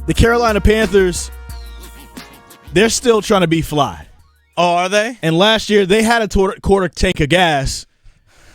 The Carolina Panthers, they're still trying to be fly. Oh, are they? And last year, they had a quarter tank of gas.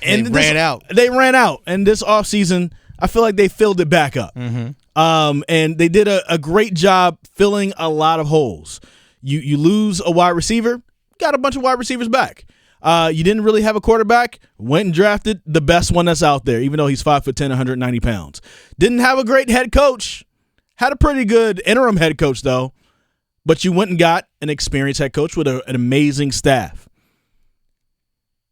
And they ran out. They ran out. And this offseason, I feel like they filled it back up. Mm-hmm. And they did a great job filling a lot of holes. You lose a wide receiver, got a bunch of wide receivers back. You didn't really have a quarterback, went and drafted the best one that's out there, even though he's 5'10", 190 pounds. Didn't have a great head coach. Had a pretty good interim head coach, though. But you went and got an experienced head coach with an amazing staff.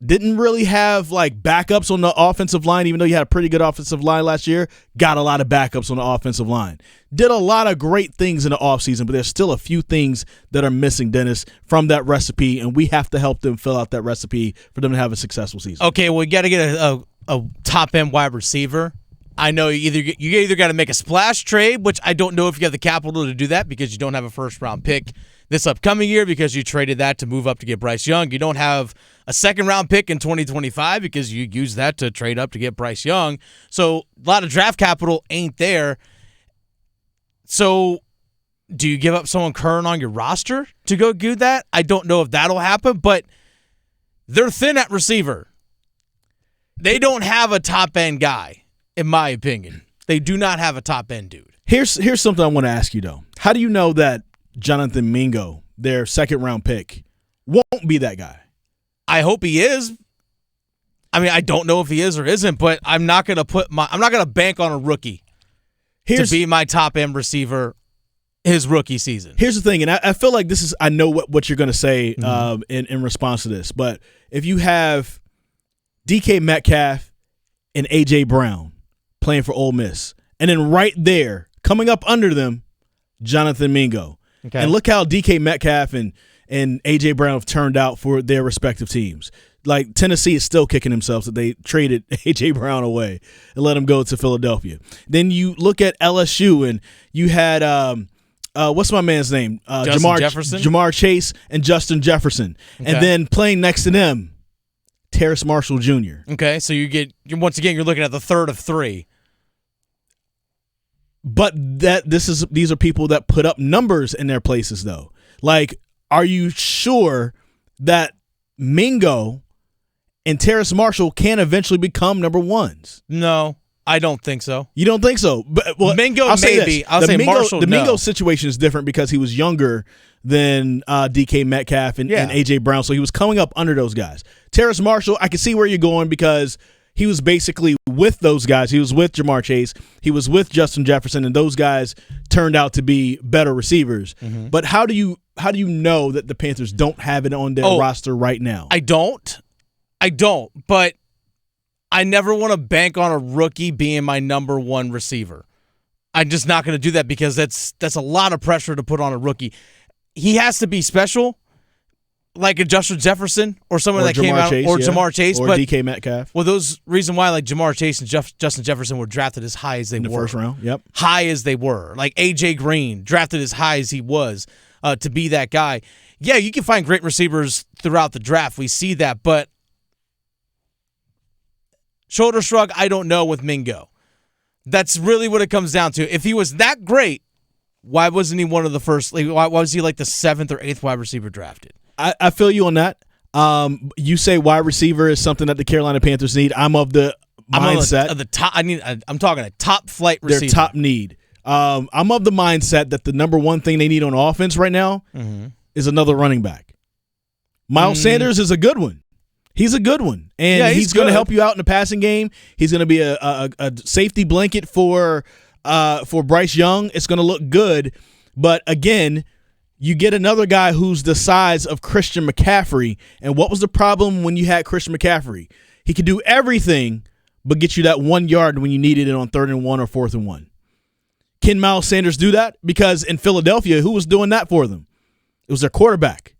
Didn't really have, like, backups on the offensive line, even though you had a pretty good offensive line last year. Got a lot of backups on the offensive line. Did a lot of great things in the offseason, but there's still a few things that are missing, Dennis, from that recipe, and we have to help them fill out that recipe for them to have a successful season. Okay, well, you got to get a top-end wide receiver. I know you either got to make a splash trade, which I don't know if you have the capital to do that because you don't have a first-round pick this upcoming year because you traded that to move up to get Bryce Young. You don't have a second-round pick in 2025 because you used that to trade up to get Bryce Young. So a lot of draft capital ain't there. So do you give up someone current on your roster to go do that? I don't know if that'll happen, but they're thin at receiver. They don't have a top-end guy. In my opinion, they do not have a top-end dude. Here's something I want to ask you, though. How do you know that Jonathan Mingo, their second-round pick, won't be that guy? I hope he is. I mean, I don't know if he is or isn't, but I'm not going to bank on a rookie to be my top-end receiver his rookie season. Here's the thing, and I feel like I know what you're going to say in response to this, but if you have DK Metcalf and A.J. Brown playing for Ole Miss, and then right there, coming up under them, Jonathan Mingo. Okay. And look how DK Metcalf and A.J. Brown have turned out for their respective teams. Like, Tennessee is still kicking themselves that they traded A.J. Brown away and let him go to Philadelphia. Then you look at LSU, and you had what's my man's name? Jamar Chase and Justin Jefferson. Okay. And then playing next to them, Terrace Marshall Jr. Okay, so you're looking at the third of three. But these are people that put up numbers in their places, though. Like, are you sure that Mingo and Terrace Marshall can eventually become number ones? No, I don't think so. You don't think so? But, well, Mingo maybe. I'll say Marshall. The no. Mingo situation is different because he was younger than DK Metcalf and A.J. Brown, so he was coming up under those guys. Terrace Marshall, I can see where you're going because he was basically with those guys. He was with Jamar Chase. He was with Justin Jefferson, and those guys turned out to be better receivers. Mm-hmm. But how do you know that the Panthers don't have it on their roster right now? I don't. But I never want to bank on a rookie being my number one receiver. I'm just not going to do that because that's a lot of pressure to put on a rookie. He has to be special, like a Justin Jefferson or someone that came out, or Jamar Chase, or DK Metcalf. Well, those reason why like Jamar Chase and Justin Jefferson were drafted as high as they were in the first round. Yep, high as they were. Like AJ Green drafted as high as he was to be that guy. Yeah, you can find great receivers throughout the draft. We see that, but shoulder shrug. I don't know with Mingo. That's really what it comes down to. If he was that great, why wasn't he one of the first? Like, why was he like the 7th or 8th wide receiver drafted? I feel you on that. You say wide receiver is something that the Carolina Panthers need. I'm of the mindset of the top. I'm talking a top flight receiver. Their top need. I'm of the mindset that the number one thing they need on offense right now is another running back. Miles Sanders is a good one. He's a good one, and he's going to help you out in the passing game. He's going to be a safety blanket for Bryce Young. It's going to look good, but again, you get another guy who's the size of Christian McCaffrey, and what was the problem when you had Christian McCaffrey? He could do everything but get you that 1 yard when you needed it on 3rd and 1 or 4th and 1. Can Miles Sanders do that? Because in Philadelphia, who was doing that for them? It was their quarterback,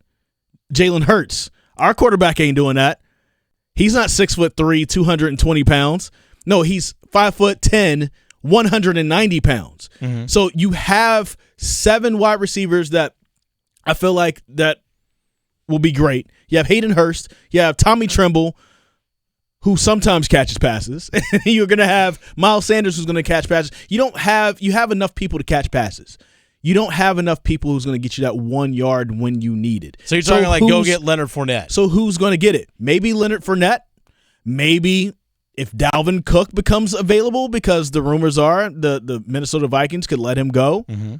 Jalen Hurts. Our quarterback ain't doing that. He's not 6'3", 220 pounds. No, he's 5'10", 190 pounds. Mm-hmm. So you have 7 wide receivers that I feel like that will be great. You have Hayden Hurst. You have Tommy Tremble, who sometimes catches passes. You're going to have Miles Sanders, who's going to catch passes. You have enough people to catch passes. You don't have enough people who's going to get you that 1 yard when you need it. So you're talking like go get Leonard Fournette. So who's going to get it? Maybe Leonard Fournette. Maybe if Dalvin Cook becomes available, because the rumors are the Minnesota Vikings could let him go. Mm-hmm.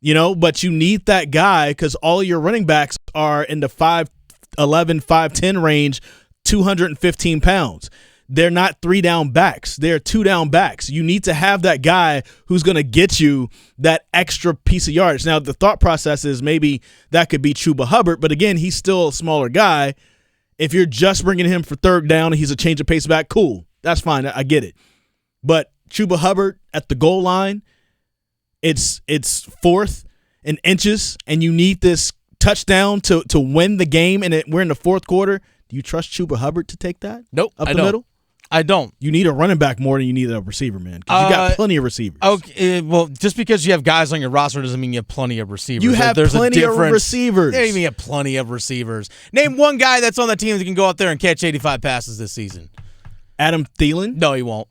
You know, but you need that guy because all your running backs are in the 5'11", 5'10" range, 215 pounds. They're not 3-down backs. They're 2-down backs. You need to have that guy who's going to get you that extra piece of yardage. Now, the thought process is maybe that could be Chuba Hubbard, but again, he's still a smaller guy. If you're just bringing him for third down and he's a change of pace back, cool. That's fine. I get it. But Chuba Hubbard at the goal line, it's fourth in inches, and you need this touchdown to win the game, and we're in the fourth quarter. Do you trust Chuba Hubbard to take that? Nope. Up the middle? I don't. You need a running back more than you need a receiver, man. Because you got plenty of receivers. Okay, well, just because you have guys on your roster doesn't mean you have plenty of receivers. You have plenty of receivers. Yeah, you have plenty of receivers. Name one guy that's on the team that can go out there and catch 85 passes this season. Adam Thielen? No, he won't.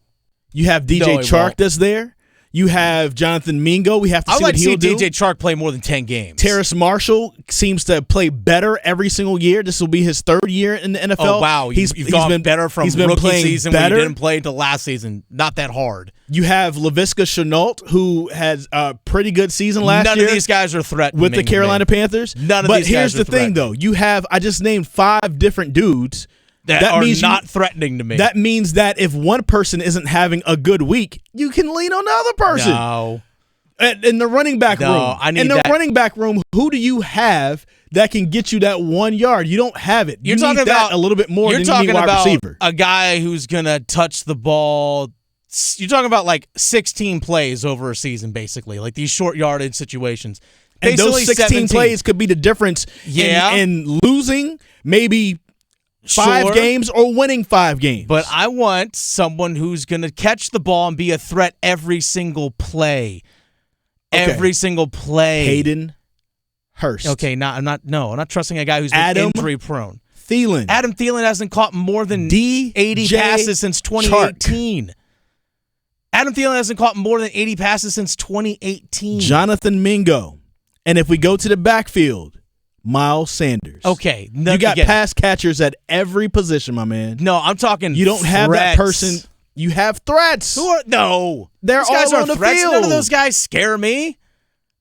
You have DJ Chark that's there. You have Jonathan Mingo. We have to see what he'll do. I'd like to see DJ Chark play more than 10 games. Terrace Marshall seems to play better every single year. This will be his third year in the NFL. Oh, wow. You've gone better from rookie season when you didn't play to last season. Not that hard. You have Laviska Shenault, who has a pretty good season last year. None of these guys are threatening with the Carolina Panthers. None of these guys are But here's the thing, though. You have, I just named 5 different dudes that are not threatening to me. That means that if one person isn't having a good week, you can lean on the other person. No. In the running back room. Running back room, who do you have that can get you that 1 yard? You don't have it. You're talking about a little bit more than you need wide receiver. A guy who's going to touch the ball. You're talking about like 16 plays over a season, basically, like these short yardage situations. And those 16 plays could be the difference in losing maybe 5 games or winning 5 games. But I want someone who's going to catch the ball and be a threat every single play. Okay. Every single play. Hayden Hurst. Okay, I'm not trusting a guy who's been injury prone. Thielen. Adam Thielen hasn't caught more than 80 passes since 2018. Chark. Adam Thielen hasn't caught more than 80 passes since 2018. Jonathan Mingo. And if we go to the backfield, Miles Sanders. Okay. You got pass catchers at every position, my man. No, I'm talking You don't have that person. You have threats. No. They're all on the field. None of those guys scare me.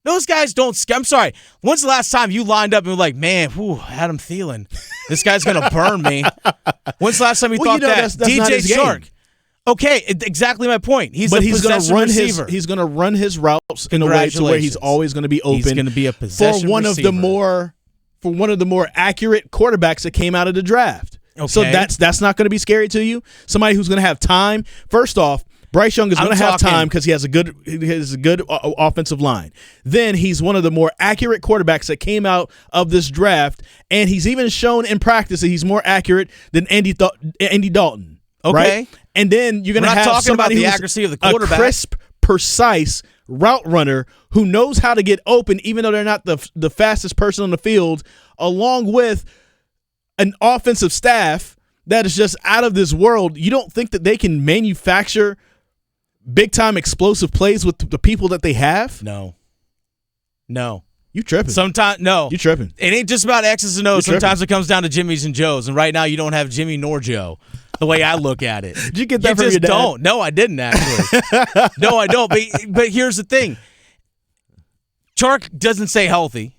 Those guys don't scare. I'm sorry. When's the last time you lined up and were like, man, Adam Thielen, this guy's going to burn me? When's the last time you thought that? That's DJ Chark. Okay, exactly my point. He's going to run he's going to run his routes in a way to where he's always going to be open. He's going to be a possession for one receiver. For one of the more accurate quarterbacks that came out of the draft. Okay. So that's not going to be scary to you. Somebody who's going to have time. First off, Bryce Young is going to have time because he has a good offensive line. Then he's one of the more accurate quarterbacks that came out of this draft, and he's even shown in practice that he's more accurate than Andy Dalton. Okay. Right? And then you're going to have somebody who's the accuracy of the quarterback. A crisp, precise route runner who knows how to get open even though they're not the fastest person on the field, along with an offensive staff that is just out of this world. You don't think that they can manufacture big-time explosive plays with the people that they have? No. You tripping. Sometimes, no. You tripping. It ain't just about X's and O's. Sometimes it comes down to Jimmy's and Joe's, and right now you don't have Jimmy nor Joe, the way I look at it. Did you get that from your dad? Don't. No, I didn't, actually. No, I don't. But here's the thing. Chark doesn't stay healthy.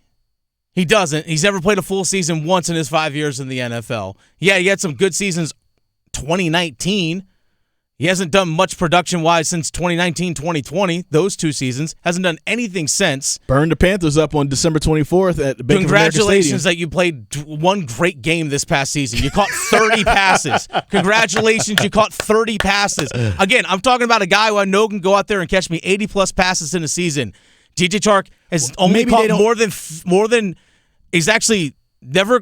He doesn't. He's never played a full season once in his 5 years in the NFL. Yeah, he had some good seasons 2019. He hasn't done much production-wise since 2019, 2020. Those 2 seasons. Hasn't done anything since. Burned the Panthers up on December 24th at Bank of America Stadium. Congratulations that you played one great game this past season. You caught 30 passes. Congratulations, you caught 30 passes. Again, I'm talking about a guy who I know can go out there and catch me 80-plus passes in a season. DJ Chark has only caught more than he's actually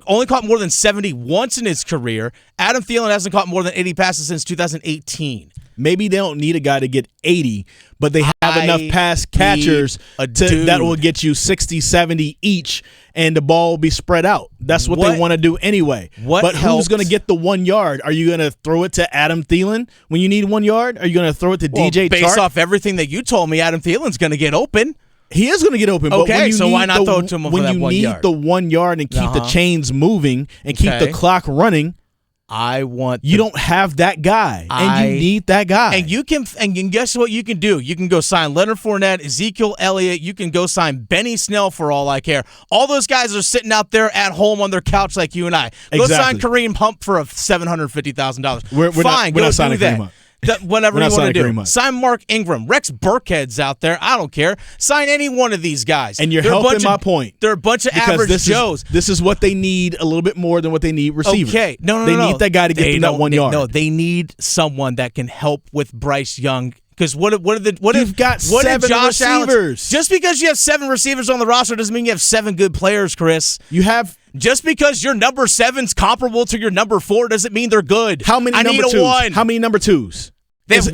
only caught more than 70 once in his career. Adam Thielen hasn't caught more than 80 passes since 2018. Maybe they don't need a guy to get 80, but they have enough pass catchers that will get you 60, 70 each, and the ball will be spread out. That's what they want to do anyway. But who's going to get the 1 yard? Are you going to throw it to Adam Thielen when you need 1 yard? Are you going to throw it to DJ Chark? Based off everything that you told me, Adam Thielen's going to get open. He is going to get open. But Okay, when you so need why not throw it to him for when that you 1 need yard? the 1 yard and keep the chains moving and keep the clock running, you don't have that guy, and you need that guy. And you can, guess what you can do? You can go sign Leonard Fournette, Ezekiel Elliott. You can go sign Benny Snell for all I care. All those guys are sitting out there at home on their couch like you and I. Go sign Kareem Hunt for $750,000. We're Fine, not go signing do that. Kareem Hunt. Whatever you want to do. Sign Mark Ingram. Rex Burkhead's out there. I don't care. Sign any one of these guys. And you're helping my point. They're a bunch of average Joes. This is what they need a little bit more than what they need receivers. Okay. No. They need that guy to get them that 1 yard. No, they need someone that can help with Bryce Young. Because you've got 7 Josh receivers. Just because you have 7 receivers on the roster doesn't mean you have 7 good players, Chris. Just because your number 7's comparable to your number 4 doesn't mean they're good. How many number 2s? How many number 2s?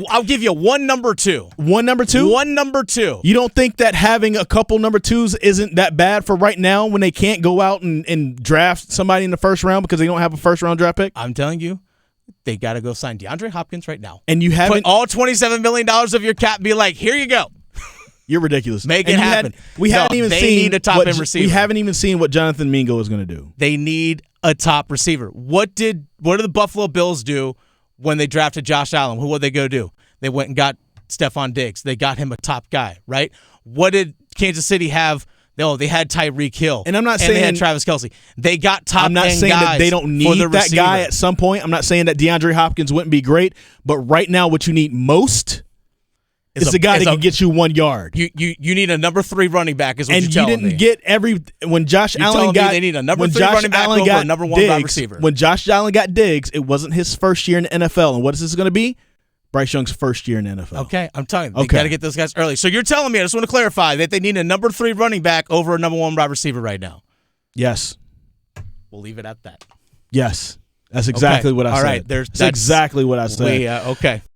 I'll give you one number 2. One number 2? One number 2. You don't think that having a couple number 2s isn't that bad for right now when they can't go out and draft somebody in the first round because they don't have a first-round draft pick? I'm telling you, they got to go sign DeAndre Hopkins right now. And you haven't... Put all $27 million of your cap, be like, here you go. You're ridiculous. Make it happen. We haven't even seen need a top-end receiver. We haven't even seen what Jonathan Mingo is going to do. They need a top receiver. What did the Buffalo Bills do when they drafted Josh Allen? What did they go do? They went and got Stephon Diggs. They got him a top guy, right? What did Kansas City have? No, they had Tyreek Hill. And I'm not saying they had Travis Kelce. They got top end guys. I'm not saying that they don't need that guy at some point. I'm not saying that DeAndre Hopkins wouldn't be great. But right now, what you need most is the guy that can get you 1 yard. You need a number 3 running back is what you're telling me. And you didn't get when Josh Allen got... They need a number 3 running back over a number 1 wide receiver. When Josh Allen got Diggs, it wasn't his first year in the NFL. And what is this going to be? Bryce Young's first year in the NFL. Okay, I'm telling you, they got to get those guys early. So you're telling me, I just want to clarify, that they need a number 3 running back over a number 1 wide receiver right now? Yes. We'll leave it at that. Yes. That's exactly what I said. All right. That's exactly what I said. Okay.